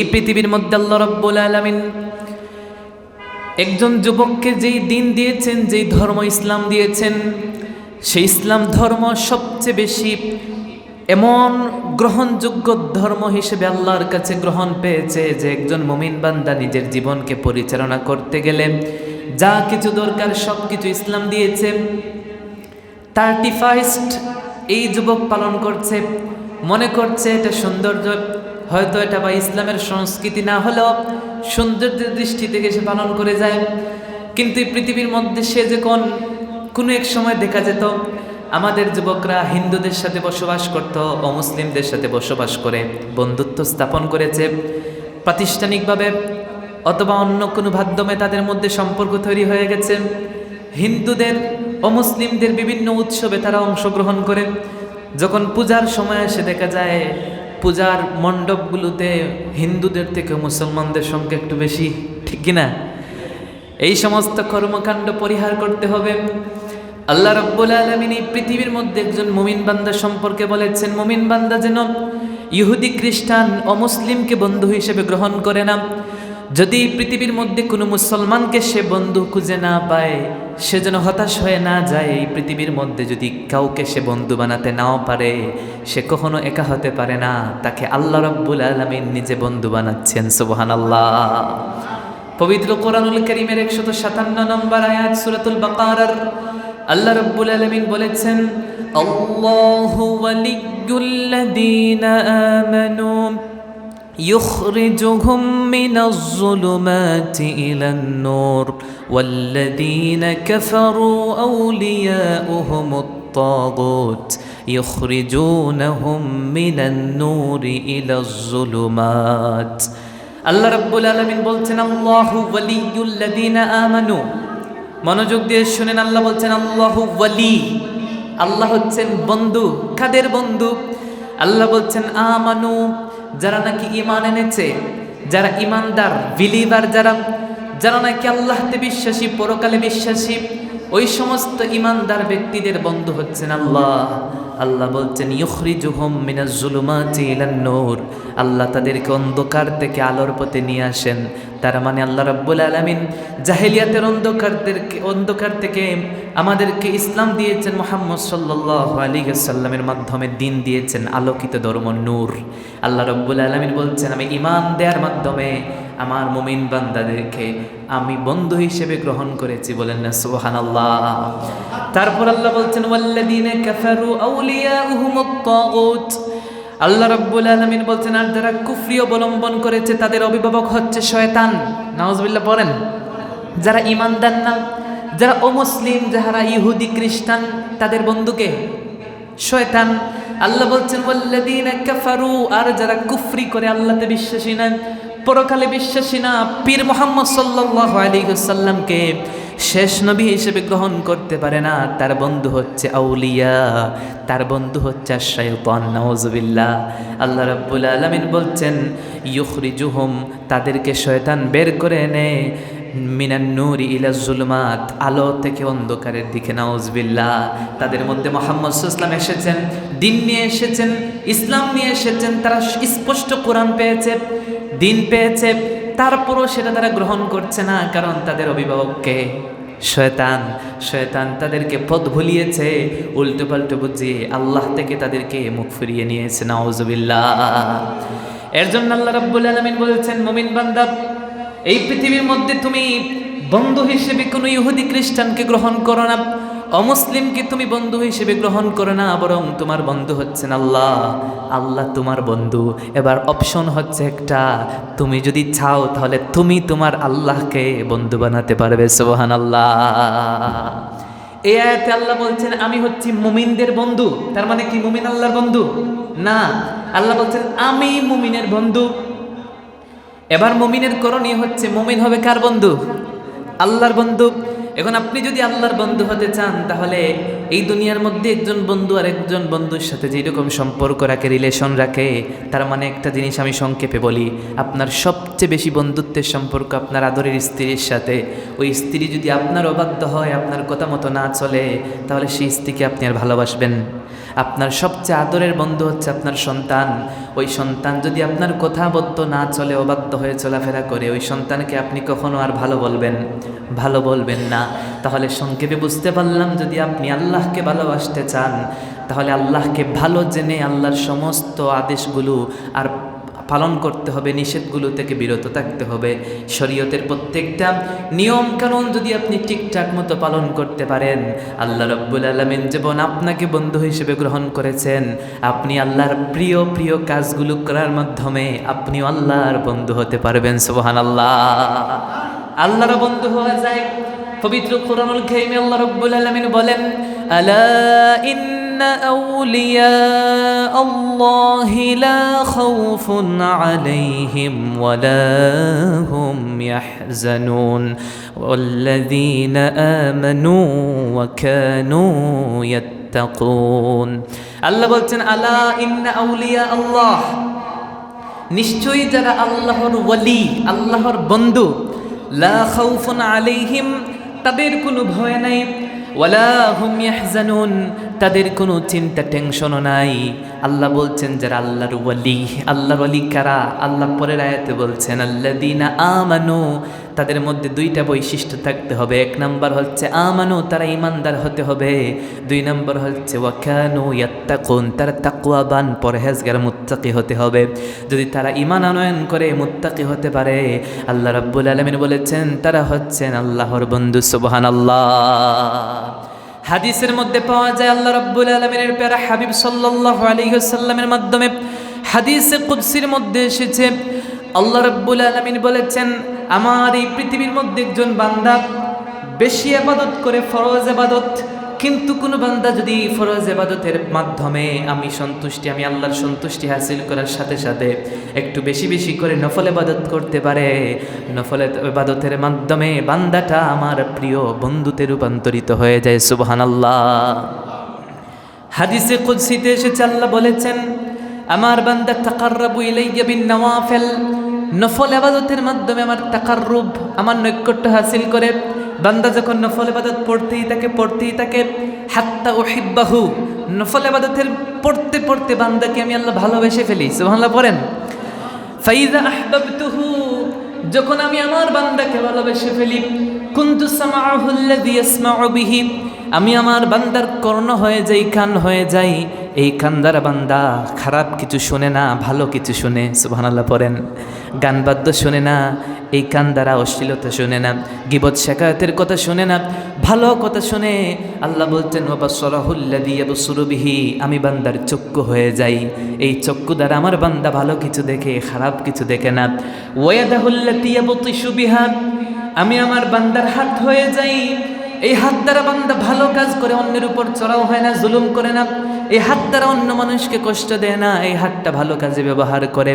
এই পৃথিবীর মধ্যে আল্লাহ রাব্বুল আলামিন একজন যুবককে যেই দিন দিয়েছেন, যেই ধর্ম ইসলাম দিয়েছেন, সেই ইসলাম ধর্ম সবচেয়ে বেশি এমন গ্রহণযোগ্য ধর্ম হিসেবে আল্লাহর কাছে গ্রহণ পেয়েছে যে একজন মুমিন বান্দা নিজের জীবনকে পরিচালনা করতে গেলে যা কিছু দরকার সব কিছু ইসলাম দিয়েছে। 31st এই যুবক পালন করছে, মনে করছে এটা সৌন্দর্য, হয়তো এটা বা ইসলামের সংস্কৃতি না হলেও সৌন্দর্যের দৃষ্টি থেকে সে পালন করে যায়। কিন্তু এই পৃথিবীর মধ্যে সে যখন কোনো এক সময় দেখা যেত আমাদের যুবকরা হিন্দুদের সাথে বসবাস করত, অমুসলিমদের সাথে বসবাস করে বন্ধুত্ব স্থাপন করেছে প্রাতিষ্ঠানিকভাবে অথবা অন্য কোনো মাধ্যমে তাদের মধ্যে সম্পর্ক তৈরি হয়ে গেছে। হিন্দুদের অমুসলিমদের বিভিন্ন উৎসবে তারা অংশগ্রহণ করে। যখন পূজার সময় এসে দেখা যায় পূজার মণ্ডপগুলোতে হিন্দুদের থেকে মুসলমানদের সংখ্যা একটু বেশি, ঠিক কিনা? এই সমস্ত কর্মকাণ্ড পরিহার করতে হবে। আল্লাহ রাব্বুল আলামিন এই পৃথিবীর মধ্যে একজন মুমিন বান্দা সম্পর্কে বলেছেন, মুমিন বান্দা যেন ইহুদি খ্রিস্টান অমুসলিমকে বন্ধু হিসেবে গ্রহণ করে না। যদি পৃথিবীর মধ্যে কোনো মুসলমানকে সে বন্ধু খুঁজে না পায়, সে যেন হতাশ হয়ে না যায়। এই পৃথিবীর মধ্যে যদি কাউকে সে বন্ধু বানাতে নাও পারে, সে কখনো একা হতে পারে না, তাকে আল্লাহ রাব্বুল আলামিন নিজে বন্ধু বানাচ্ছেন। সুবহানাল্লাহ। পবিত্র কোরআনুল কারীমের 157 নম্বর আয়াত সূরাতুল বাকারার আল্লাহ রাব্বুল আলামিন বলেছেন, আল্লাহু ওয়ালিয়্যুল্লাযীনা আমানু يخرجهم من الظلمات إلى النور والذين كفروا أولياؤهم الطاغوت يخرجونهم من النور إلى الظلمات। আল্লাহ রাব্বুল আলামিন বলছেন, আল্লাহু ওয়ালিয়্যুল্লাযীনা আমানু। মনোযোগ দিয়ে শুনেন, আল্লাহ বলছেন আল্লাহু ওয়ালি, আল্লাহ হচ্ছেন বন্ধু। কাদের বন্ধু? আল্লাহ বলছেন আমানু, যারা নাকি ঈমান এনেছে, যারা ঈমানদার বিলিভার, যারা নাকি আল্লাহতে বিশ্বাসী, পরকালে বিশ্বাসী, ওই সমস্ত ঈমানদার ব্যক্তিদের বন্ধু হচ্ছেন আল্লাহ। আল্লাহ বলছেন ইউখরিজুহুম মিনাজ জুলুমাতি ইলান নূর, আল্লাহ তাদেরকে অন্ধকার থেকে আলোর পথে নিয়ে আসেন। তার মানে আল্লাহ রাব্বুল আলামিন জাহেলিয়াতের অন্ধকার থেকে আমাদেরকে ইসলাম দিয়েছেন, মুহাম্মদ সাল্লাল্লাহু আলাইহি ওয়াসাল্লামের মাধ্যমে দিন দিয়েছেন, আলোকিত ধর্ম নূর। আল্লাহ রাব্বুল আলামিন বলছেন আমি ঈমান দেওয়ার মাধ্যমে আমার মুমিন বান্দাদেরকে আমি বন্ধু হিসেবে গ্রহণ করেছি। বলেন না সুবহানাল্লাহ। তারপর আল্লাহ বলছেন ওয়াল্লাযীনা কাফারু আউলিয়াউহুমুত তাগুত, আল্লাহ রাব্বুল আলামিন বলছেন আর যারা কুফরি অবলম্বন করেছে তাদের অভিভাবক হচ্ছে শয়তান। নাউজুবিল্লাহ পড়েন। যারা ঈমানদার না, যারা অমুসলিম, যারা ইহুদি খ্রিস্টান, তাদের বন্ধুকে শয়তান। আল্লাহ বলছেন ওয়াল্লাযীনা কাফারু, আর যারা কুফরি করে, আল্লাহতে বিশ্বাসী না, পরকালে বিশ্বাসী না, পীর মুহাম্মদ সাল্লাল্লাহু আলাইহি ওয়াসাল্লামকে শেষ নবী হিসেবে গ্রহণ করতে পারে না, তার বন্ধু হচ্ছে আউলিয়া, তার বন্ধু হচ্ছে শায়তান। নাউজুবিল্লাহ। আল্লাহ রাব্বুল আলামিন বলছেন ইউখরিজুহুম, তাদেরকে শয়তান বের করে এনে মিনান নূরি ইলা জুলুমাত, আলো থেকে অন্ধকারের দিকে। নাউজুবিল্লাহ। তাদের মধ্যে মুহাম্মদ সাল্লাল্লাহু আলাইহি ওয়াসাল্লাম এসেছেন, দিন নিয়ে এসেছেন, ইসলাম নিয়ে এসেছেন, তারা স্পষ্ট কোরআন পেয়েছে, দিন পেয়েছে, তারপরও সেটা তারা গ্রহণ করছে না, কারণ তাদের অভিভাবককে শয়তান তাদেরকে পথ ভুলিয়েছে, উল্টো পাল্টো বুঝিয়ে আল্লাহ থেকে তাদেরকে মুখ ফিরিয়ে নিয়েছে। নাউজুবিল্লাহ। এর জন্য আল্লাহ রাব্বুল আলামিন বলেছেন মুমিন বান্দা, এই পৃথিবীর মধ্যে তুমি বন্ধু হিসেবে কোনো ইহুদি খ্রিস্টানকে গ্রহণ করো না, অমুসলিমকে তুমি বন্ধু হিসেবে গ্রহণ করো না, বরং তোমার বন্ধু হচ্ছেন আল্লাহ। আল্লাহ তোমার বন্ধু। এবার অপশন হচ্ছে একটা, তুমি যদি চাও তাহলে তুমি তোমার আল্লাহকে বন্ধু বানাতে পারবে। সুবহানাল্লাহ। এই আয়াতে আল্লাহ বলছেন আমি হচ্ছি মুমিনদের বন্ধু। তার মানে কি মুমিন আল্লাহর বন্ধু? না, আল্লাহ বলছেন আমি মুমিনের বন্ধু। এবার মুমিনের করণীয় হচ্ছে, মুমিন হবে কার বন্ধু? আল্লাহর বন্ধু। এখন আপনি যদি আল্লাহর বন্ধু হতে চান, তাহলে এই দুনিয়ার মধ্যে একজন বন্ধু আর একজন বন্ধুর সাথে যেরকম সম্পর্ক রাখে, রিলেশন রাখে, তার মানে একটা জিনিস আমি সংক্ষেপে বলি, আপনার সবচেয়ে বেশি বন্ধুত্বের সম্পর্ক আপনার আদরের স্ত্রীর সাথে। ওই স্ত্রী যদি আপনার অবাধ্য হয়, আপনার কথা মতো না চলে, তাহলে সেই স্ত্রীকে আপনি আর ভালোবাসবেন? আপনার সবচেয়ে আদরের বন্ধু হচ্ছে আপনার সন্তান। ওই সন্তান যদি আপনার কথাবদ্ধ না চলে, অবাধ্য হয়ে চলাফেরা করে, ওই সন্তানকে আপনি কখনো আর ভালো বলবেন না। তাহলে সংক্ষেপে বুঝতে পারলাম, যদি আপনি আল্লাহকে ভালোবাসতে চান তাহলে আল্লাহকে ভালো জেনে আল্লাহর সমস্ত আদেশগুলো আর পালন করতে হবে, নিষেধগুলো থেকে বিরত থাকতে হবে। শরীয়তের প্রত্যেকটা নিয়ম কানুন যদি আপনি ঠিকঠাক মতো পালন করতে পারেন, আল্লাহ রাব্বুল আলামিন যেমন আপনাকে বন্ধু হিসেবে গ্রহণ করেছেন, আপনি আল্লাহর প্রিয় প্রিয় কাজগুলো করার মাধ্যমে আপনিও আল্লাহর বন্ধু হতে পারবেন। সুবহানাল্লাহ। আল্লাহর বন্ধু হওয়া যায়। পবিত্র কোরআনুল কারীমে আল্লাহ রাব্বুল আলামিন বলেন, আলা ইন্না আউলিয়া আল্লাহি লা খাউফুন আলাইহিম ওয়ালা হুম ইয়াহজানুন ওয়াল্লাযীনা আমানু ওয়া কানু ইয়াত্তাকুন। আল্লাহ বলছেন, আলা ইন্না আউলিয়া আল্লাহ, নিশ্চয়ই যারা আল্লাহর ওয়ালি, আল্লাহর বন্ধু, লা খাউফুন আলাইহিম, তাদের কোনো ভয় নাই, ওয়ালা হুম ইয়াহজানুন, তাদের কোনো চিন্তা টেনশনও নাই। আল্লাহ বলছেন যারা আল্লাহর ওয়ালি কারা? আল্লাহ পরের আয়াতে বলছেন, আল্লাযীনা আমানু, তাদের মধ্যে দুইটা বৈশিষ্ট্য থাকতে হবে। এক নাম্বার হচ্ছে আমানু, তারা ইমানদার হতে হবে। দুই নাম্বার হচ্ছে ওয়া কানু ইয়াত্তাকুন, তারা তাকওয়াবান, পরহেজগার, মুত্তাকি হতে হবে। যদি তারা ঈমান আনয়ন করে মুত্তাকি হতে পারে, আল্লাহ রাব্বুল আলামিন বলেছেন তারা হচ্ছেন আল্লাহর বন্ধু। সুবহানাল্লাহ। হাদিসের মধ্যে পাওয়া যায় আল্লাহ রাব্বুল আলামিনের প্যারা হাবিব সাল্লাল্লাহু আলাইহি ওয়াসাল্লামের মাধ্যমে হাদিসে কুদসির মধ্যে এসেছে, আল্লাহ রাব্বুল আলামিন বলেছেন, আমার এই পৃথিবীর মধ্যে একজন বান্দা বেশি ইবাদত করে, ফরজ ইবাদত, কিন্তু কোনো বান্দা যদি ফরজ ইবাদতের মাধ্যমে আমি আল্লাহর সন্তুষ্টি হাসিল করার সাথে সাথে একটু বেশি বেশি করে নফল ইবাদত করতে পারে, নফল ইবাদতের মাধ্যমে বান্দাটা আমার প্রিয় বন্ধুতে রূপান্তরিত হয়ে যায়। সুবহানাল্লাহ। হাদিসে কুদসিতে এসেছে, আল্লাহ বলেছেন, আমার বান্দা তাকাররাবু ইলাইয়া বিন নওয়াফিল, নফল ইবাদতের মাধ্যমে আমার তাকাররুব, আমার নৈকট্য হাসিল করে। বান্দা যখন নফল ইবাদত পড়তেই থাকে হাত্তা উহিব্বাহু, নফল ইবাদতের পড়তে পড়তে বান্দাকে আমি আল্লাহ ভালোবেসে ফেলি। সুবহানাল্লাহ পড়েন। ফাইযা আহবাবতুহু, যখন আমি আমার বান্দাকে ভালোবেসে ফেলি, কুনতু সামাআহু আল্লাযী ইয়াসমাউ বিহি, আমি আমার বান্দার কর্ণ হয়ে যাই, কান হয়ে যাই। এই কান দ্বারা বান্দা খারাপ কিছু শুনে না, ভালো কিছু শুনে। সুবহানাল্লাহ পড়েন। গান বাদ্য শুনে না, এই কান দ্বারা অশ্লীলতা শুনে না, গীবত শিকায়তের কথা শুনে না, ভালো কথা শুনে। আল্লাহ বলতেন, ওয়া বাসরাহুল্লাযী ইয়াবসুরু বিহি, আমি বান্দার চক্ষু হয়ে যাই, এই চক্ষু দ্বারা আমার বান্দা ভালো কিছু দেখে, খারাপ কিছু দেখে না। ওয়া ইয়াদাহুল্লাতী ইয়াবতিশু বিহা, আমি আমার বান্দার হাত হয়ে যাই, এই হাত দ্বারা বান্দা ভালো কাজ করে, অন্যের উপর চড়াও হয় না, জুলুম করে না, এই হাত দ্বারা অন্য মানুষকে কষ্ট দেয় না, এই হাতটা ভালো কাজে ব্যবহার করে।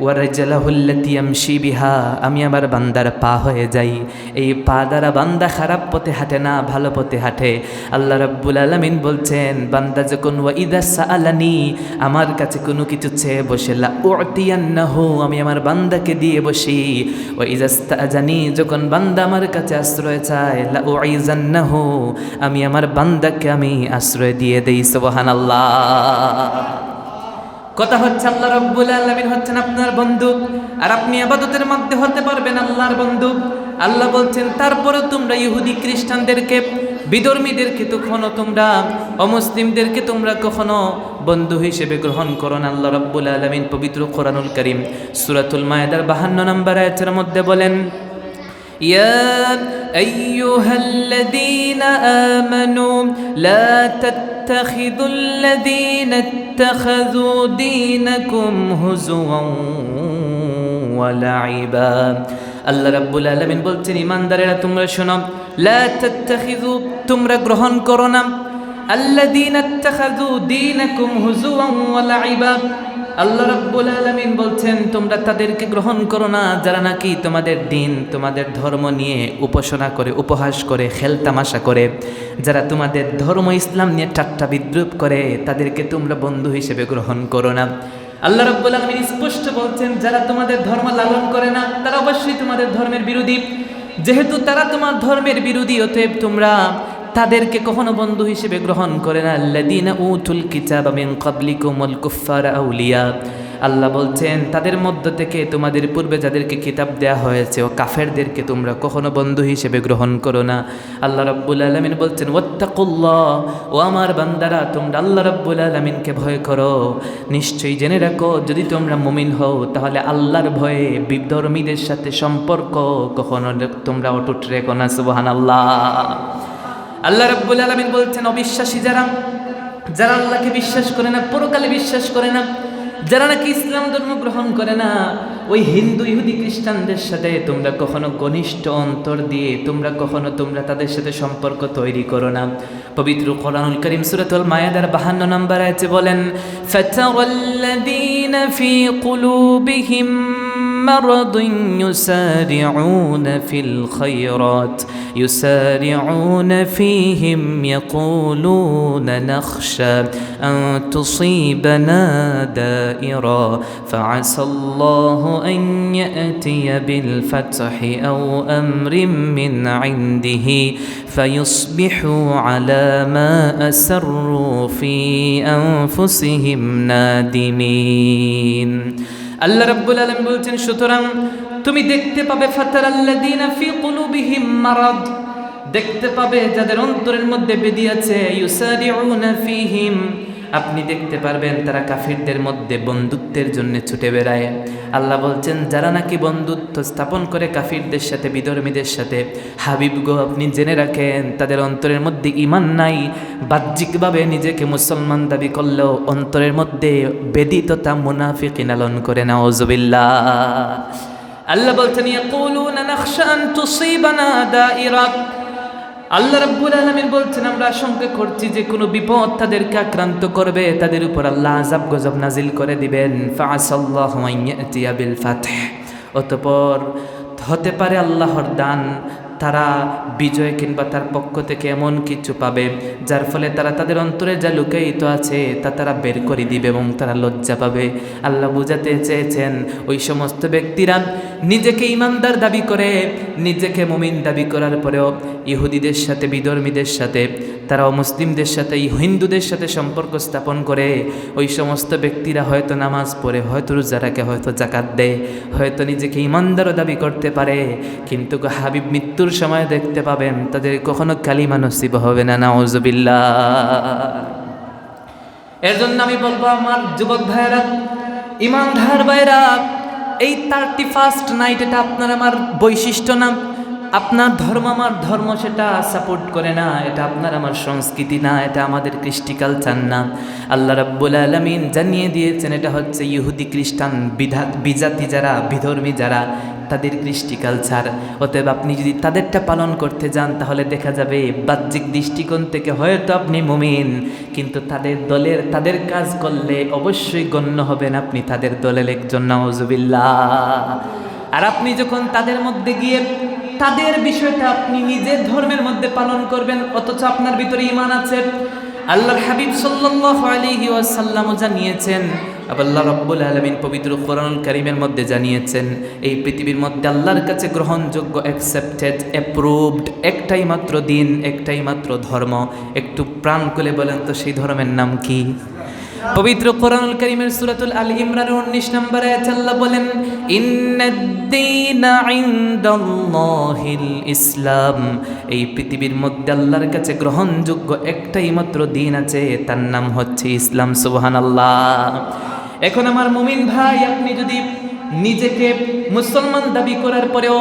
ওয়ারাজলাহুল্লাতী ইয়ামশি বিহা, আমি আমার বান্দার পা হয়ে যাই, এই পা দ্বারা বান্দা খারাপ পথে হাঁটে না, ভালো পথে হাঁটে। আল্লাহ রাব্বুল আলামিন বলছেন, বান্দা যখন ওয়াইদা সাআলানি, আমার কাছে কোনো কিছু চেয়ে বসে, লা উতিয়ান্নাহু, আমি আমার বান্দাকে দিয়ে বসি। ওয়াইদা ইস্তাজানি, যখন বান্দা আমার কাছে আশ্রয় চায়, লা উইজান্নাহু, আমি আমার বান্দাকে আমি আশ্রয় দিয়ে দেই। সুবহানাল্লাহ। কথা হচ্ছে, আল্লাহ রাব্বুল আলামিন হচ্ছেন আপনার বন্ধু, আর আপনি ইবাদতের মধ্যে হতে পারবেন আল্লাহর বন্ধু। আল্লাহ বলছেন, তারপরে তোমরা ইহুদি খ্রিস্টানদেরকে, বিধর্মীদেরকে কখনো তোমরা, অমুসলিমদেরকে তোমরা কখনো বন্ধু হিসেবে গ্রহণ করো না। আল্লাহ রাব্বুল আলামিন পবিত্র কোরআনুল কারীম সূরাতুল মায়েদার 52 নম্বর আয়াতের মধ্যে বলেন, يا أيها الذين آمنوا لا تتخذوا الذين اتخذوا دينكم هزوا ولعبا। আল্লাহ রাব্বুল আলামিন বলছেন, ইমানদারেরা তোমরা শোনো, লা তাত্তাখিযু, তোমরা গ্রহণ করো না, আল্লাযীনা ইত্তাখাযু দীনাকুম হুজুওয়ান ওয়া লাইবা। আল্লাহ রাব্বুল আলামিন বলছেন, তোমরা তাদেরকে গ্রহণ করো না যারা নাকি তোমাদের দিন, তোমাদের ধর্ম নিয়ে উপাসনা করে, উপহাস করে, খেলতামাশা করে, যারা তোমাদের ধর্ম ইসলাম নিয়ে ঠাট্টা বিদ্রুপ করে, তাদেরকে তোমরা বন্ধু হিসেবে গ্রহণ করো না। আল্লাহ রাব্বুল আলামিন স্পষ্ট বলছেন, যারা তোমাদের ধর্ম লালন করে না তারা অবশ্যই তোমাদের ধর্মের বিরোধী। যেহেতু তারা তোমার ধর্মের বিরোধী, অতএব তোমরা তাদেরকে কখনো বন্ধু হিসেবে গ্রহণ করে না। আল্লাযীনা উতুল কিতাবা মিন ক্বাবলিকুমুল কুফফারা আউলিয়া, আল্লাহ বলছেন তাদের মধ্য থেকে তোমাদের পূর্বে যাদেরকে কিতাব দেয়া হয়েছে ও কাফেরদেরকে তোমরা কখনো বন্ধু হিসেবে গ্রহণ করো না। আল্লাহ রাব্বুল আলামিন বলছেন ওয়াত্তাকুল্লাহ, ও আমার বান্দারা তোমরা আল্লাহ রাব্বুল আলামিনকে ভয় করো। নিশ্চয়ই জেনে রাখো যদি তোমরা মুমিন হও তাহলে আল্লাহর ভয়ে বিধর্মীদের সাথে সম্পর্ক কখনো তোমরা অটুট রেখো না। সুবহানাল্লাহ। আল্লাহ রাব্বুল আলামিন বলছেন অবিশ্বাসী যারা আল্লাহকে বিশ্বাস করে না, পরকালে বিশ্বাস করে না, যারা নাকি ইসলাম ধর্ম গ্রহণ করে না, ওই হিন্দু ইহুদি খ্রিস্টানদের সাথে তোমরা কখনো ঘনিষ্ঠ অন্তর দিয়ে তোমরা তাদের সাথে সম্পর্ক তৈরি করো না। পবিত্র কোরআনুল কারীম সূরাতুল মায়েদার 52 নম্বর আয়াতে বলেন ফাতারাল্লাযীনা ফী কুলুবিহিম মারাদুন ইউসারিউনা ফিল খায়রাত ইউসারিউনা ফীহিম ইয়াকুলুনা নাখশা আন তুসীবানা দাইরা ফাআসাল্লাহু আন ইয়াতিয়া বিল ফাতহি আও আমরিন মিন ইনদিহি ফায়ুসবিহু আলা মা আসররু ফি আনফুসিহিম নাদিমিন। আল্লাহ রাব্বুল আলামিন বলছেন সুতরাং তুমি দেখতে পাবে ফাতারাল্লাযীনা ফী কুলুবিহিম মারাদ, দেখতে পাবে যাদের অন্তরের মধ্যে ব্যাধি আছে, ইউসারিউনা ফীহিম, আপনি দেখতে পারবেন তারা কাফিরদের মধ্যে বন্ধুত্বের জন্য ছুটে বেড়ায়। আল্লাহ বলছেন যারা নাকি বন্ধুত্ব স্থাপন করে কাফিরদের সাথে, বিধর্মীদের সাথে, হাবিব গো আপনি জেনে রাখেন তাদের অন্তরের মধ্যে ঈমান নাই। বাহ্যিকভাবে নিজেকে মুসলমান দাবি করলেও অন্তরের মধ্যে বেদিততা মুনাফিকি লালন করে। নাউযুবিল্লাহ। আল্লাহ বলছেন ইয়াকুলুনা নাখশা আন তুসীবানা দাইরা, আল্লাহ রাব্বুল আলামিন বলছেন আমরা আশঙ্কা করছি যে কোনো বিপদ তাদেরকে আক্রান্ত করবে, তাদের উপর আল্লাহ আযাব গজব নাজিল করে দিবেন। ফাআসাল্লাহু আন ইয়াতিয়া বিল ফাতহ, অতঃপর হতে পারে আল্লাহর দান, তারা বিজয় কিংবা তার পক্ষ থেকে এমন কিছু পাবে যার ফলে তারা তাদের অন্তরে যা লুকায়িত আছে তা তারা বের করে দিবে এবং তারা লজ্জা পাবে। আল্লাহ বুঝাতে চেয়েছেন ওই সমস্ত ব্যক্তিরা নিজেকে ইমানদার দাবি করে, নিজেকে মুমিন দাবি করার পরেও ইহুদিদের সাথে, বিধর্মীদের সাথে, তারা মুসলিমদের সাথে, হিন্দুদের সাথে সম্পর্ক স্থাপন করে। ওই সমস্ত ব্যক্তিরা হয়তো নামাজ পড়ে, হয়তো রোজা রাখে, হয়তো যাকাত দেয়, হয়তো নিজেকে ইমানদারও দাবি করতে পারে, কিন্তু হাবিব মৃত্যুর সময় দেখতে পাবেন তাদের কখনো কালিমা নসিব হবে না। নাউযুবিল্লাহ। এর জন্য আমি বলবো আমার যুবক ভাইয়েরা, ইমানদার ভাইয়েরা, এই 31st নাইট এটা আপনার আমার বৈশিষ্ট্য না, আপনার ধর্ম আমার ধর্ম সেটা সাপোর্ট করে না, এটা আপনার আমার সংস্কৃতি না, এটা আমাদের কৃষ্টি কালচার না। আল্লাহ রাব্বুল আলামিন জানিয়ে দিয়েছেন এটা হচ্ছে ইহুদি খ্রিস্টান বিজাতি যারা, বিধর্মী যারা, তাদের কৃষ্টি কালচার। অতএব আপনি যদি তাদেরটা পালন করতে যান তাহলে দেখা যাবে বাহ্যিক দৃষ্টিকোণ থেকে হয়তো আপনি মুমিন, কিন্তু তাদের দলের তাদের কাজ করলে অবশ্যই গণ্য হবেন আপনি তাদের দলের একজন। নাউযুবিল্লাহ। আর আপনি যখন তাদের মধ্যে গিয়ে তাদের বিষয়টা আপনি নিজের ধর্মের মধ্যে পালন করবেন, অথচ আপনার ভিতরে ঈমান আছে। আল্লাহর হাবিব সাল্লাল্লাহু আলাইহি ওয়াসাল্লামও জানিয়েছেন, আল্লাহ রাব্বুল আলামিন পবিত্র কোরআনুল কারীমের মধ্যে জানিয়েছেন এই পৃথিবীর মধ্যে আল্লাহর কাছে গ্রহণযোগ্য, অ্যাকসেপ্টেড, অ্যাপ্রুভড একটাই মাত্র দিন, একটাই মাত্র ধর্ম। একটু প্রাণ খুলে বলেন তো সেই ধর্মের নাম কি? পবিত্র কোরআনুল কারীমের সূরাতুল আল ইমরানের 19 নম্বর আয়াতে আল্লাহ বলেন ইন্নাদ-দীনা ইনদাল্লাহিল ইসলাম, এই পৃথিবীর মধ্যে আল্লাহর কাছে গ্রহণযোগ্য একটাই মাত্র দিন আছে, তার নাম হচ্ছে ইসলাম। সুবহানাল্লাহ। এখন আমার মুমিন ভাই, আপনি যদি নিজেকে মুসলমান দাবি করার পরেও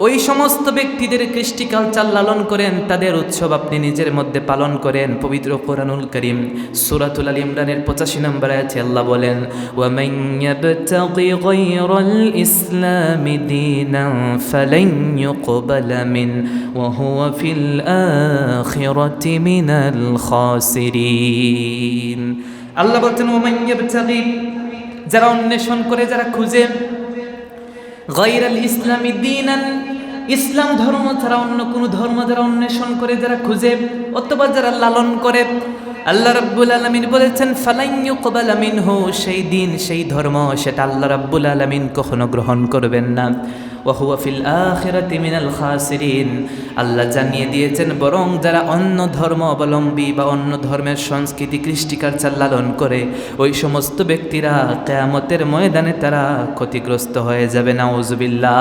ওই সমস্ত ব্যক্তিদের কৃষ্টি কালচার লালন করেন, তাদের উৎসব আপনি নিজের মধ্যে পালন করেন, পবিত্র কোরআনুল কারীম সূরাতুল আল ইমরানের 85 নম্বর আয়াতে আল্লাহ বলেন ওয়া মান ইয়াবতাগি গায়রাল ইসলামি দীনান ফালান ইউকবালা মিন ওয়া হুয়া ফিল আখিরাতি মিনাল খাসিরিন। আল্লাহ বলছেন ওয়া মান ইয়াবতাগি, যারা অন্বেষণ করে, যারা খুঁজে, গায়রাল ইসলামি দীনান, ইসলাম ধর্ম ছাড়া অন্য কোনো ধর্ম যারা অন্বেষণ করে, যারা খুঁজে, অথবা যারা লালন করে, আল্লাহ রাব্বুল আলামিন বলেছেন ফালান ইউকবালা মিনহু, সেই দিন, সেই ধর্ম, সেটা আল্লাহ রাব্বুল আলামিন কখনো গ্রহণ করবেন না। ওয়া হুয়া ফিল আখিরাতি মিনাল খাসিরিন। আল্লাহ জানিয়ে দিয়েছেন বরং যারা অন্য ধর্ম অবলম্বী বা অন্য ধর্মের সংস্কৃতি কৃষ্টি কালচার লালন করে ওই সমস্ত ব্যক্তিরা কিয়ামতের ময়দানে তারা ক্ষতিগ্রস্ত হয়ে যাবে। নাউজুবিল্লাহ।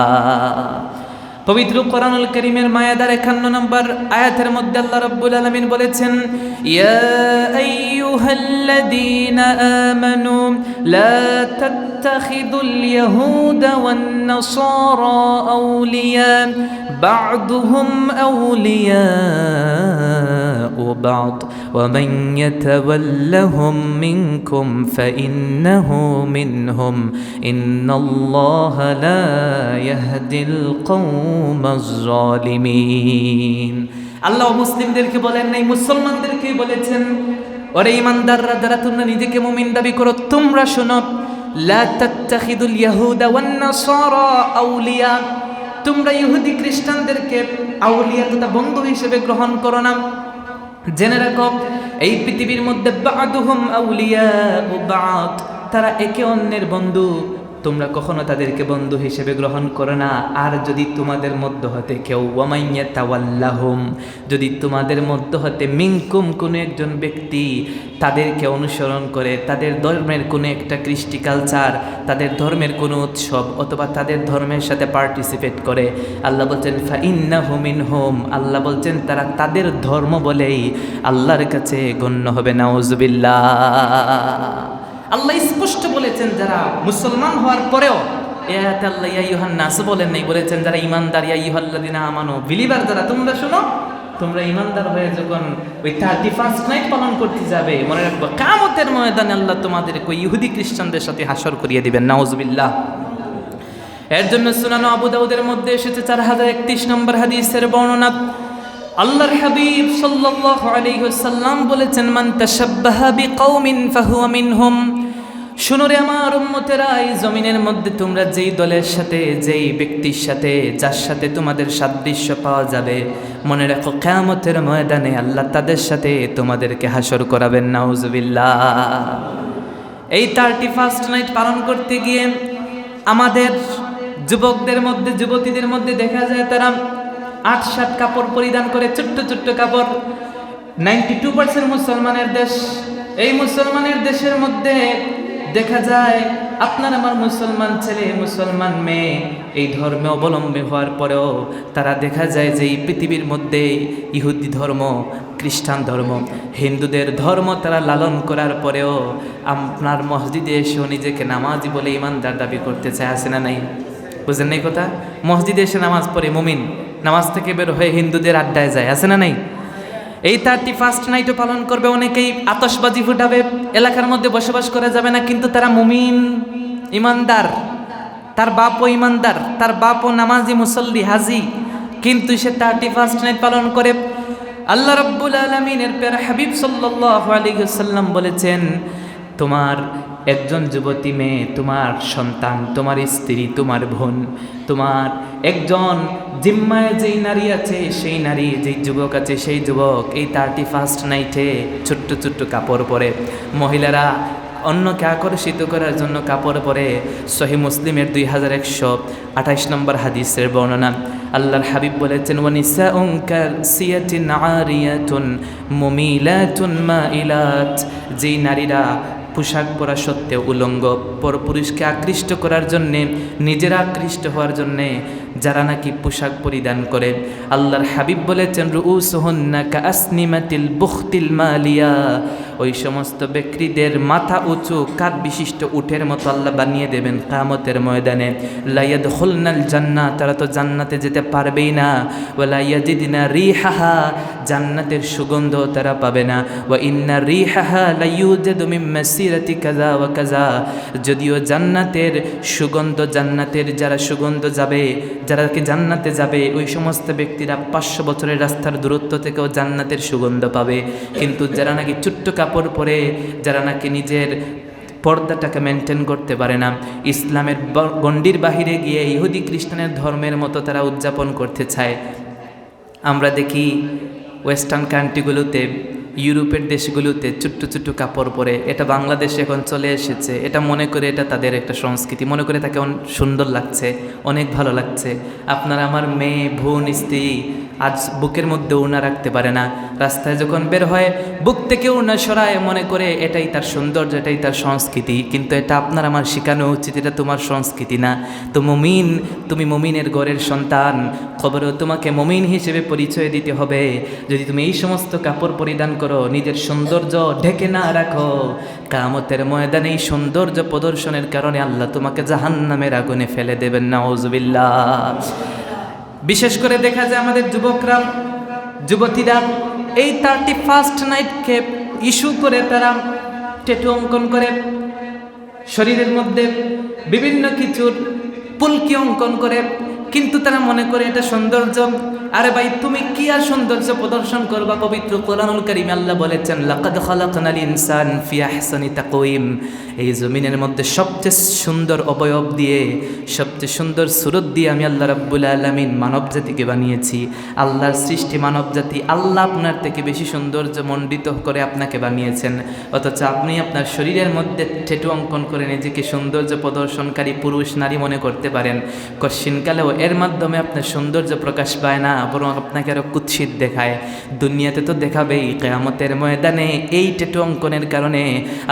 পবিত্র কোরআনুল কারীমের মায়াদার 51 নম্বর আয়াতের মধ্যে আল্লাহ রাব্বুল আলামিন বলেছেন, ইয়া আইয়ুহাল্লাযীনা আমানু লা তাত্তাখিযুল ইয়াহুদা ওয়ান নাসারা আউলিয়া বা'দুহুম আউলিয়াউ বা'দ ওয়া মান ইয়াতাওয়াল্লাহুম মিনকুম ফাইন্নাহু মিনহুম ইন্নাল্লাহা লা ইয়াহদিল কওমাজ জালিমিন। আল্লাহ মুসলিমদেরকে বলেন নাই, মুসলমানদেরকে বলেছেন, ওরে ঈমানদাররা যারা তোমরা নিজেকে মুমিন দাবি করো, তোমরা শোনো, লা তাত্তাখিদুল ইয়াহুদা ওয়ান নাসারা আউলিয়া, তোমরা ইহুদি খ্রিস্টানদেরকে আউলিয়া তথা বন্ধু হিসেবে গ্রহণ করো না। জেনে রাখো এই পৃথিবীর মধ্যে বা'দুহুম আউলিয়াউ বা'দ, তারা একে অন্যের বন্ধু, তোমরা কখনো তাদেরকে বন্ধু হিসেবে গ্রহণ করো না। আর যদি তোমাদের মধ্য হতে কেউ ওয়ামাইয়া তাওয়াল্লাহুম, যদি তোমাদের মধ্য হতে মিনকুম কোনো একজন ব্যক্তি তাদেরকে অনুসরণ করে, তাদের ধর্মের কোনো একটা কৃষ্টি কালচার, তাদের ধর্মের কোনো উৎসব অথবা তাদের ধর্মের সাথে পার্টিসিপেট করে, আল্লাহ বলছেন ফাইন্নাহু মিনহুম, আল্লাহ বলছেন তারা তাদের ধর্ম বলেই আল্লাহর কাছে গণ্য হবে। নাউজুবিল্লাহ। আল্লাহ স্পষ্ট বলেছেন যারা মুসলমান হওয়ার পরেও, এতে আল্লাহ ইয়া আইয়ুহান নাস বলেন নাই, বলেছেন যারা ঈমানদার, ইয়া আইয়ুহাল্লাযীনা আমানু, বিলিভার যারা, তোমরা শোনো, তোমরা ঈমানদার হয়ে যখন ওই 31st নাইট পালন করতে যাবে, মনে রাখবো কিয়ামতের ময়দানে আল্লাহ তোমাদেরকে ইহুদি খ্রিস্টানদের সাথে হাসর করিয়ে দিবেন। নাউজুবিল্লাহ। এর জন্য সুনান আবু দাউদের মধ্যে এসেছে 4031 নম্বর হাদিসের বর্ণনা, আল্লাহর হাবিব সাল্লাল্লাহু আলাইহি ওয়াসাল্লাম বলেছেন, মান তাশাব্বাহা বিকাউমিন ফাহুয়া মিনহুম। শুনো রে আমার উম্মতেরা, এই জমিনের মধ্যে তোমরা যেই দলের সাথে, যেই ব্যক্তির সাথে, যার সাথে তোমাদের সাদৃশ্য পাওয়া যাবে, মনে রাখো কিয়ামতের ময়দানে আল্লাহ তাদের সাথে তোমাদেরকে হাসর করাবেন। নাউজুবিল্লাহ। এই 31st নাইট পালন করতে গিয়ে আমাদের যুবকদের মধ্যে, যুবতীদের মধ্যে দেখা যায় তারা 8-7 কাপড় পরিধান করে, ছোট্ট ছোট্ট কাপড়। 92% মুসলমানের দেশ, এই মুসলমানের দেশের মধ্যে দেখা যায় আপনার আমার মুসলমান ছেলে, মুসলমান মেয়ে এই ধর্মে অবলম্বী হওয়ার পরেও তারা দেখা যায় যে এই পৃথিবীর মধ্যে ইহুদি ধর্ম, খ্রিস্টান ধর্ম, হিন্দুদের ধর্ম তারা লালন করার পরেও আপনার মসজিদে এসেও নিজেকে নামাজি বলে ইমানদার দাবি করতে চায়। আছে না নাই? বুঝেন নাই কথা? মসজিদে এসে নামাজ পড়ে মুমিন, নামাজ থেকে বের হয়ে হিন্দুদের আড্ডায় যায়। আছে না নাই? এই 31st নাইটও পালন করবে, অনেকেই আতশবাজি ফুটাবে, এলাকার মধ্যে বসবাস করা যাবে না, কিন্তু তারা মুমিন, ইমানদার, তার বাপও ইমানদার, তার বাপও নামাজি, মুসল্লি, হাজি, কিন্তু সে 31st নাইট পালন করে। আল্লাহ রাব্বুল আলামিনের প্যারা হাবিব সাল্লাল্লাহু আলাইহি ওয়াসাল্লাম বলেছেন, তোমার একজন যুবতী মেয়ে, তোমার সন্তান, তোমার স্ত্রী, তোমার বোন, তোমার একজন জিম্মায় যেই নারী আছে, সেই নারী, যেই যুবক আছে, সেই যুবক এই 31st নাইটে ছোট্ট ছোট্ট কাপড় পরে, মহিলারা অন্যকে আকর্ষিত করার জন্য কাপড় পরে। সহিহ মুসলিমের 2128 নম্বর হাদিসের বর্ণনা, আল্লাহর হাবিব বলেছেন, ওয়ানিসাউন কাসিয়াতিন আরিয়াতুন মুমিলাতুন মাইলাত, যেই নারীরা পোশাক পরা সত্ত্বেও উলঙ্গ, পরপুরুষকে আকৃষ্ট করার জন্যে, নিজেরা আকৃষ্ট হওয়ার জন্যে যারা নাকি পোশাক পরিধান করে, আল্লাহর হাবিব বলেছেন, রুউসুহুন্না কাআসনিমাতিল বুখতিল মালিয়া, ওই সমস্ত ব্যক্তিদের মাথা উঁচু কাঁধ বিশিষ্ট উটের মতো আল্লাহ বানিয়ে দেবেন কিয়ামতের ময়দানে। লা ইয়াদখুলনাল জান্নাহ, তারা তো জান্নাতে যেতে পারবেই না। ওয়ালা ইয়াজিদনা রিহাহা, জান্নাতের সুগন্ধ তারা পাবে না। ওয়া ইন্না রিহাহা লা ইউজাদু মিন মাসিরাতি কাযা ওয়া কাযা, যদিও জান্নাতের সুগন্ধ, জান্নাতের যারা সুগন্ধ যাবে, যারা কি জান্নাতে যাবে, ওই সমস্ত ব্যক্তিরা 500 বছরের রাস্তার দূরত্ব থেকেও জান্নাতের সুগন্ধ পাবে, কিন্তু যারা নাকি ছোট্ট কাপড় পরে, যারা নাকি নিজের পর্দাটাকে মেনটেন করতে পারে না, ইসলামের গণ্ডির বাহিরে গিয়ে ইহুদি খ্রিস্টানের ধর্মের মতো তারা উদযাপন করতে চায়। আমরা দেখি ওয়েস্টার্ন কান্ট্রিগুলোতে ইউরোপের দেশগুলোতে ছোট্ট ছোট্ট কাপড় পরে, এটা বাংলাদেশে এখন চলে এসেছে, এটা মনে করে এটা তাদের একটা সংস্কৃতি, মনে করে তাকে সুন্দর লাগছে, অনেক ভালো লাগছে। আপনার আমার মেয়ে, বোন, স্ত্রী আজ বুকের মধ্যে ওড়না রাখতে পারে না, রাস্তায় যখন বের হয় বুক থেকে ওড়না সরায়, মনে করে এটাই তার সৌন্দর্য, এটাই তার সংস্কৃতি। কিন্তু এটা আপনার আমার শেখানো উচিত, এটা তোমার সংস্কৃতি না। তো মুমিন, তুমি মুমিনের ঘরের সন্তান, খবরও তোমাকে মুমিন হিসেবে পরিচয় দিতে হবে। যদি তুমি এই সমস্ত কাপড় পরিধান করো, নিজের সৌন্দর্য ঢেকে না রাখো, কিয়ামতের ময়দানে এই সৌন্দর্য প্রদর্শনের কারণে আল্লাহ তোমাকে জাহান্নামের আগুনে ফেলে দেবেন, নাউজুবিল্লাহ। বিশেষ করে দেখা যায় আমাদের যুবকরা, যুবতীরা এই 31st নাইটকে ইস্যু করে তারা ট্যাটু অঙ্কন করে, শরীরের মধ্যে বিভিন্ন কিছুর পুলকি অঙ্কন করে, কিন্তু তারা মনে করে এটা সৌন্দর্য। আরে ভাই, তুমি কি আর সৌন্দর্য প্রদর্শন করবা? পবিত্র কোরআনুল কারীমে আল্লাহ বলেছেন, লাকাদ খালাকনাল ইনসান ফি আহসানি তাকওয়িম। এই জমিনের মধ্যে সবচেয়ে সুন্দর অবয়ব দিয়ে, সবচেয়ে সুন্দর সুরত দিয়ে আমি আল্লাহ রাব্বুল আলামিন মানব জাতিকে বানিয়েছি। আল্লাহর সৃষ্টি মানব জাতি, আল্লাহ আপনার থেকে বেশি সৌন্দর্য মণ্ডিত করে আপনাকে বানিয়েছেন, অথচ আপনি আপনার শরীরের মধ্যে ট্যাটু অঙ্কন করে নিজেকে সৌন্দর্য প্রদর্শনকারী পুরুষ নারী মনে করতে পারেন। কশ্চিনকালেও এর মাধ্যমে আপনার সৌন্দর্য প্রকাশ পায় না, বরং আপনাকে আরও কুৎসিত দেখায়। দুনিয়াতে তো দেখাবেই, কিয়ামতের ময়দানে এই ট্যাটু অঙ্কনের কারণে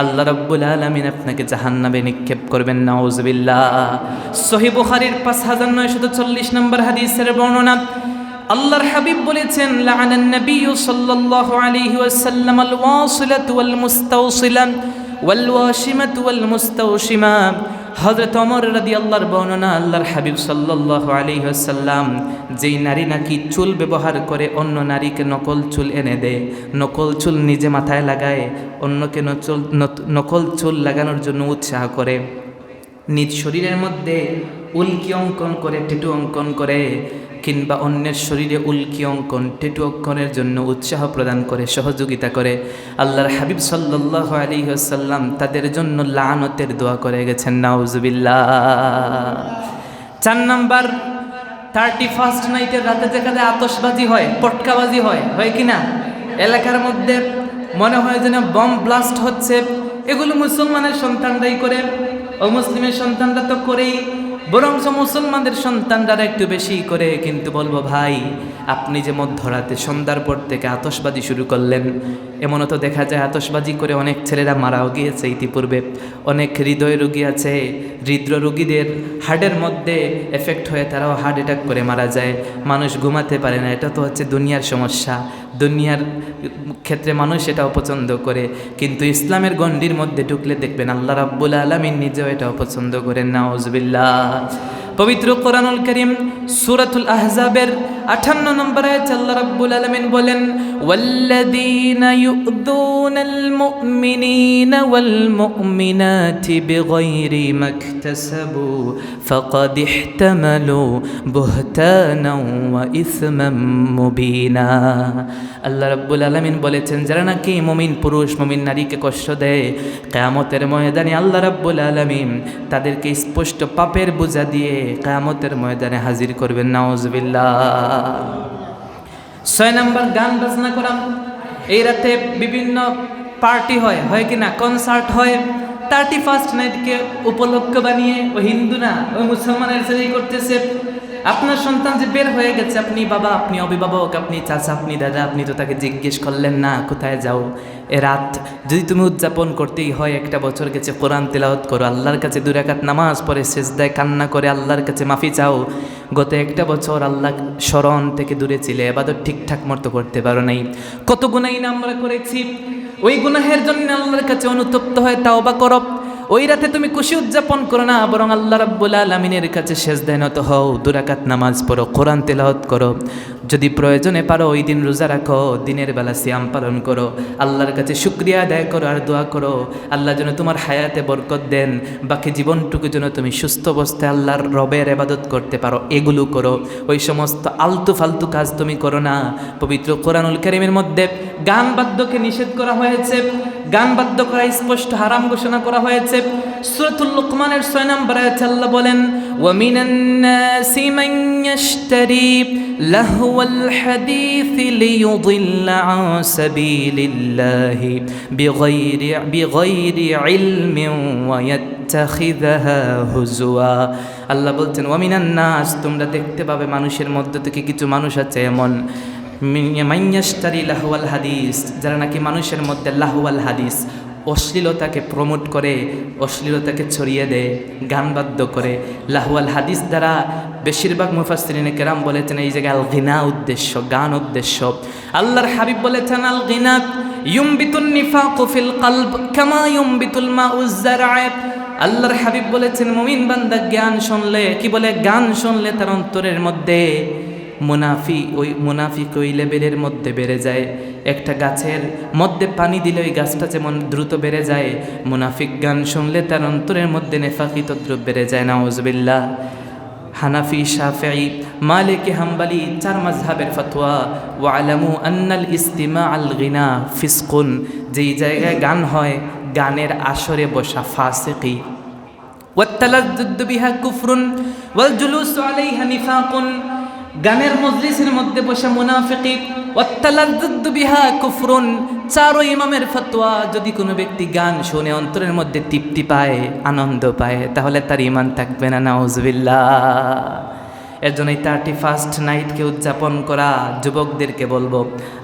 আল্লাহ রাব্বুল আলামিন আপনাকে জাহান্নামে নিক্ষেপ করবেন, নাউজুবিল্লাহ। সহিহ বুখারীর 5940 নম্বর হাদিসের বর্ণনা, আল্লাহর হাবিব বলেছেন, লাআনান নাবিয়্যু সাল্লাল্লাহু আলাইহি ওয়াসাল্লাম আল ওয়াসিলাতু ওয়াল মুস্তাওসিলা ওয়াল ওয়াশিমাতু ওয়াল মুস্তাওশিমা। হযরত ওমর রাদিয়াল্লাহর বর্ণনা, আল্লাহর হাবিব সাল্লাল্লাহু আলাইহি ওয়াসাল্লাম যেই নারী নাকি চুল ব্যবহার করে অন্য নারীকে নকল চুল এনে দেয়, নকল চুল নিজে মাথায় লাগায়, অন্যকে নকল চুল লাগানোর জন্য উৎসাহ করে, নিজ শরীরের মধ্যে উল্কি অঙ্কন করে, ট্যাটু অঙ্কন করে, কিংবা অন্যের শরীরে উল্কি অঙ্কন, ট্যাটু অঙ্কনের জন্য উৎসাহ প্রদান করে, সহযোগিতা করে, আল্লাহর হাবিব সাল্লাল্লাহু আলাইহি ওয়াসাল্লাম তাদের জন্য লাআনতের দোয়া করে গেছেন, নাউজুবিল্লাহ। 4 নাম্বার, 31st নাইটের রাতে যেখানে আতশবাজি হয়, পটকাবাজি হয়, হয় কি না? এলাকার মধ্যে মনে হয় যেন বম ব্লাস্ট হচ্ছে। এগুলো মুসলমানের সন্তানরাই করে, অমুসলিমের সন্তানরা তো করেই, বরং মুসলমানদের সন্তানরা একটু বেশি করে। কিন্তু বলবো ভাই, আপনি যে মধ্যরাতে সন্ধ্যার পর থেকে আতশবাজি শুরু করলেন, এমনও তো দেখা যায় আতশবাজি করে অনেক ছেলেরা মারাও গিয়েছে ইতিপূর্বে। অনেক হৃদয় রোগী আছে, হৃদয় রোগীদের হার্টের মধ্যে এফেক্ট হয়ে তারাও হার্ট অ্যাটাক করে মারা যায়। মানুষ ঘুমাতে পারে না, এটা তো হচ্ছে দুনিয়ার সমস্যা। দুনিয়ার ক্ষেত্রে মানুষ এটাও পছন্দ করে, কিন্তু ইসলামের গণ্ডির মধ্যে ঢুকলে দেখবেন আল্লাহ রাব্বুল আলামিন নিজেও এটাও পছন্দ করেন, নাউজুবিল্লাহ। পবিত্র কোরআনুল কারীম সূরাতুল আহজাবের 58 নম্বর আয়াতে আল্লাহ রাব্বুল আলামিন বলেন, ওয়াল্লাযীনা ইউযুনাল মুমিনিনা ওয়াল মুমিনাতি বিগাইরি মাকতাসাবু ফাকাদ ইহতামালু বুহতানাও ওয়া ইসমান মুবিনা। আল্লাহ রাব্বুল আলামিন বলেছেন, যারা নাকি মুমিন পুরুষ, মুমিন নারীকে কষ্ট দেয়, কিয়ামতের ময়দানে আল্লাহ রাব্বুল আলামিন তাদেরকে স্পষ্ট পাপের বোঝা দিয়ে কিয়ামতের ময়দানে হাজির করবেন, নাউজুবিল্লাহ। 6 নাম্বার, গান বাজনা করা। এই রাতে বিভিন্ন পার্টি হয়, হয় কি না? কনসার্ট হয়। 31st নাইটকে উপলক্ষ বানিয়ে, ও হিন্দু না ওই মুসলমানের ছেলেই করতেছে। আপনার সন্তান যে বের হয়ে গেছে, আপনি বাবা, আপনি অভিভাবক, আপনি চাচা, আপনি দাদা, আপনি তো তাকে জিজ্ঞেস করলেন না কোথায় যাও। এ রাত যদি তুমি উদযাপন করতেই হয়, একটা বছর গেছে, কোরআন তেলাওয়াত করো, আল্লাহর কাছে 2 রাকাত নামাজ পড়ে সেজদায় কান্না করে আল্লাহর কাছে মাফি চাও। গত একটা বছর আল্লাহ স্মরণ থেকে দূরে ছিলে, ইবাদত ঠিকঠাক মতো করতে পারো নাই, কত গুনাহ আমরা করেছি। ওই গুনাহের জন্য আল্লাহর কাছে অনুতপ্ত হয়ে তাওবা করো। ওই রাতে তুমি খুশি উদযাপন করো না, বরং আল্লাহ রাব্বুল আলামিনের কাছে সেজদায় নত হও, 2 রাকাত নামাজ পড়ো, কোরআন তেলাওয়াত করো। যদি প্রয়োজনে পারো ওই দিন রোজা রাখো, দিনের বেলা সিয়াম পালন করো, আল্লাহর কাছে শুকরিয়া আদায় করো আর দোয়া করো আল্লাহ যেন তোমার হায়াতে বরকত দেন, বাকি জীবনটুকু যেন তুমি সুস্থ অবস্থায় আল্লাহর রবের ইবাদত করতে পারো। এগুলো করো, ওই সমস্ত আলতু ফালতু কাজ তুমি করো না। পবিত্র কোরআনুল কারীমের মধ্যে গান বাদ্যকে নিষেধ করা হয়েছে। গান বাদ্য করা স্পষ্ট হারাম ঘোষণা করা হয়েছে। সূরাতুল লুকমানের 6 নম্বর আয়াতে আল্লাহ বলেন, ওয়া মিনান নাসি মান ইয়াশতারি লাহওয়াল হাদিসি লিয়ুদিল্লা আন সাবিলিল্লাহি বিগাইরি ইলমিন ওয়া ইয়াত্তাখিযাহা হুজুয়া। আল্লাহ বলছেন, ওয়া মিনান নাস, তোমরা দেখতে পাবে মানুষের মধ্যে থেকে কিছু মানুষ আছে এমন, মাইয়াশতারি লাহওয়াল হাদিস, যারা নাকি মানুষের মধ্যে লাহওয়াল হাদিস, অশ্লীলতাকে প্রমোট করে, অশ্লীলতাকে ছড়িয়ে দেয়, গান বাদ্য করে। লাহওয়াল হাদিস দ্বারা বেশিরভাগ মুফাসসিরিনে কেরাম বলেছেন এই জায়গায় আল গিনা উদ্দেশ্য, গান উদ্দেশ্য। আল্লাহর হাবিব বলেছেন, আল গিনা ইউমবিতুন নিফাকু ফিল কলব কামা ইউমবিতুল মাউজ যারআ। আল্লাহর হাবিব বলেছেন, মুমিন বান্দা জ্ঞান শুনলে, কি বলে, গান শুনলে তার অন্তরের মধ্যে মুনাফিক ওই লেভেলের মধ্যে বেড়ে যায়। একটা গাছের মধ্যে পানি দিলে ওই গাছটা যেমন দ্রুত বেড়ে যায়, মুনাফিক গান শুনলে তার অন্তরের মধ্যে নেফাকি তদ্রুপ বেড়ে যায়। নাউজুবিল্লাহ। হানাফি, শাফিঈ, মালিকি, হাম্বলি 4 মাযহাবের ফতোয়া। ওয়া আলামু আন্নাল ইস্তিমা আল গিনা ফিসকুন, যেই জায়গায় গান হয়, গানের আসরে বসা ফাসিকি। ওয়াত তালাজ্জুদ বিহা কুফরুন ওয়াল জুলুসু আলাইহা নিফাকুন, গানের মজলিসের মধ্যে বসে মুনাফিকি। ওয়াত তালাজ্জুদ বিহা কুফরুন, 4 ইমামের ফতোয়া, যদি কোনো ব্যক্তি গান শুনে অন্তরের মধ্যে তৃপ্তি পায়, আনন্দ পায়, তাহলে তার ঈমান থাকবে না। নাউজুবিল্লাহ। এর জন্য এই 31st নাইটকে উদযাপন করা যুবকদেরকে বলবো,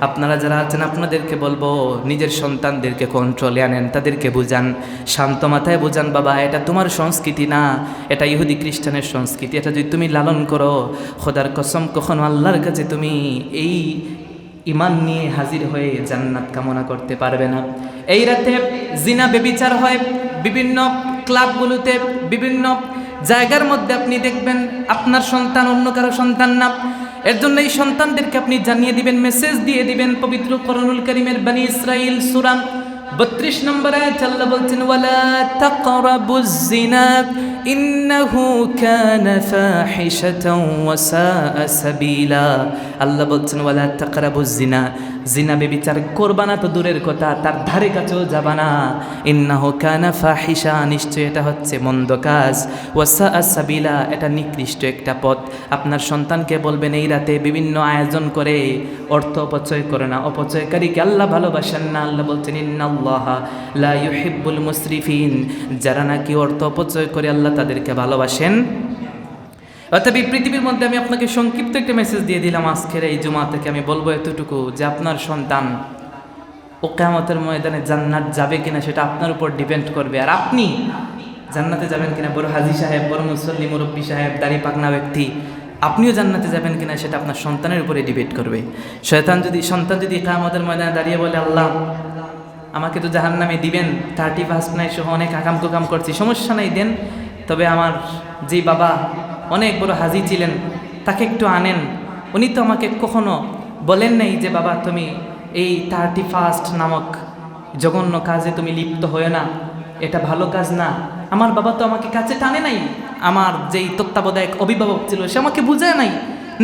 আপনারা যারা আছেন আপনাদেরকে বলবো, নিজের সন্তানদেরকে কন্ট্রোলে আনেন, তাদেরকে বুঝান, শান্ত মাথায় বুঝান, বাবা এটা তোমার সংস্কৃতি না, এটা ইহুদি খ্রিস্টানের সংস্কৃতি। এটা যদি তুমি লালন করো, খোদার কসম কখনো আল্লাহর কাছে তুমি এই ঈমান নিয়ে হাজির হয়ে জান্নাত কামনা করতে পারবে না। এই রাতে জিনা বেবিচার হয় বিভিন্ন ক্লাবগুলোতে, বিভিন্ন জায়গার মধ্যে। আপনি দেখবেন আপনার সন্তান অন্য কারো সন্তান না। এর জন্য এই সন্তানদেরকে আপনি জানিয়ে দিবেন, মেসেজ দিয়ে দিবেন। পবিত্র কোরআনুল কারীমের বনী ইসরাঈল সূরা 32 নম্বর আয়াত আল্লাহ বলছেন, ওয়ালা তাকরাবুজ জিনা ইন্নাহু কানা ফাহিশাতাও ওয়া সাআ সাবিলা। আল্লাহ বলছেন, ওয়ালা তাকরাবুজ জিনা, জিনা বেবিচার করবা না তো দূরের কথা, তার ধারে কাছেও যাবা না। ইন্নাহু কানা ফাহিশা, নিশ্চয় এটা হচ্ছে মন্দ কাজ। ওয়া সাআ সাবিলা, এটা নিকৃষ্ট একটা পথ। আপনার সন্তানকে বলবেন এই রাতে বিভিন্ন আয়োজন করে অর্থ অপচয় করে না, অপচয়কারীকে আল্লাহ ভালোবাসেন না। আল্লাহ বলছেন, ইন্নাল্লাহা লা ইউহিব্বুল মুসরিফিন, যারা নাকি অর্থ অপচয় করে আল্লাহ তাদেরকে ভালোবাসেন। অতএব এই পৃথিবীর মধ্যে আমি আপনাকে সংক্ষিপ্ত একটা মেসেজ দিয়ে দিলাম আজকের এই জুমা থেকে। আমি বলবো এতটুকু, যে আপনার সন্তান ও কিয়ামতের ময়দানে জান্নাত যাবে কিনা সেটা আপনার উপর ডিপেন্ড করবে। আর আপনি জান্নাতে যাবেন কিনা, বড় হাজি সাহেব, বড় মুসল্লি, মুরব্বী সাহেব, দাড়ি পাকনা ব্যক্তি, আপনিও জান্নাতে যাবেন কিনা সেটা আপনার সন্তানের উপরে ডিবেট করবে। সন্তান যদি কিয়ামতের ময়দানে দাঁড়িয়ে বলে, আল্লাহ আমাকে তো জাহান্নামে দিবেন, 31st নাইট সহ অনেক আকাম কুকাম করছি, সমস্যা নাই দেন, তবে আমার যে বাবা অনেক বড় হাজি ছিলেন তাকে একটু আনেন, উনি তো আমাকে কখনো বলেন নাই যে বাবা তুমি এই 31st নামক জঘন্য কাজে তুমি লিপ্ত হয়ে না, এটা ভালো কাজ না। আমার বাবা তো আমাকে কাছে টানে নাই, আমার যেই তত্ত্বাবধায়ক অভিভাবক ছিল সে আমাকে বুঝায় নাই,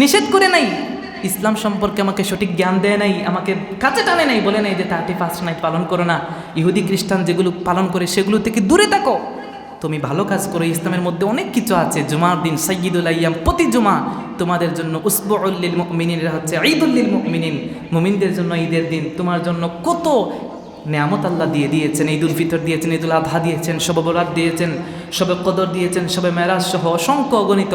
নিষেধ করে নাই, ইসলাম সম্পর্কে আমাকে সঠিক জ্ঞান দেয় নাই, আমাকে কাছে টানে নাই, বলে নাই যে 31st নাইট পালন করো না, ইহুদি খ্রিস্টান যেগুলো পালন করে সেগুলো থেকে দূরে থাকো, তুমি ভালো কাজ করো। ইসলামের মধ্যে অনেক কিছু আছে। জুমার দিন সাইয়্যিদুল আইয়াম, প্রতি জুমা তোমাদের জন্য উসবুউল লিল মুমিনিন, হচ্ছে ঈদুল লিল মুমিনিন, মুমিনদের জন্য ঈদের দিন। তোমার জন্য কত নেয়ামত আল্লাহ দিয়ে দিয়েছেন, ঈদুল ফিতর দিয়েছেন, ঈদুল আযহা দিয়েছেন, শবে বরাত দিয়েছেন, শবে কদর দিয়েছেন, শবে মেরাজ সহ অসংখ্য অগণিত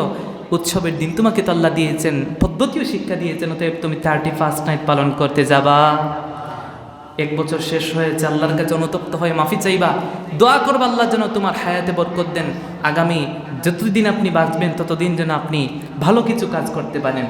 উৎসবের দিন তোমাকে তো আল্লাহ দিয়েছেন, পদ্ধতিও শিক্ষা দিয়েছেন। অতএব তুমি 31st নাইট পালন করতে যাবা, 1 বছর শেষ হয়েছে, আল্লাহর কাছে অনুতপ্ত হয়ে মাফি চাইবা, দোয়া করবা আল্লাহ যেন তোমার হায়াতে বরকত দেন, আগামী যতদিন আপনি বাঁচবেন ততদিন যেন আপনি ভালো কিছু কাজ করতে পারেন।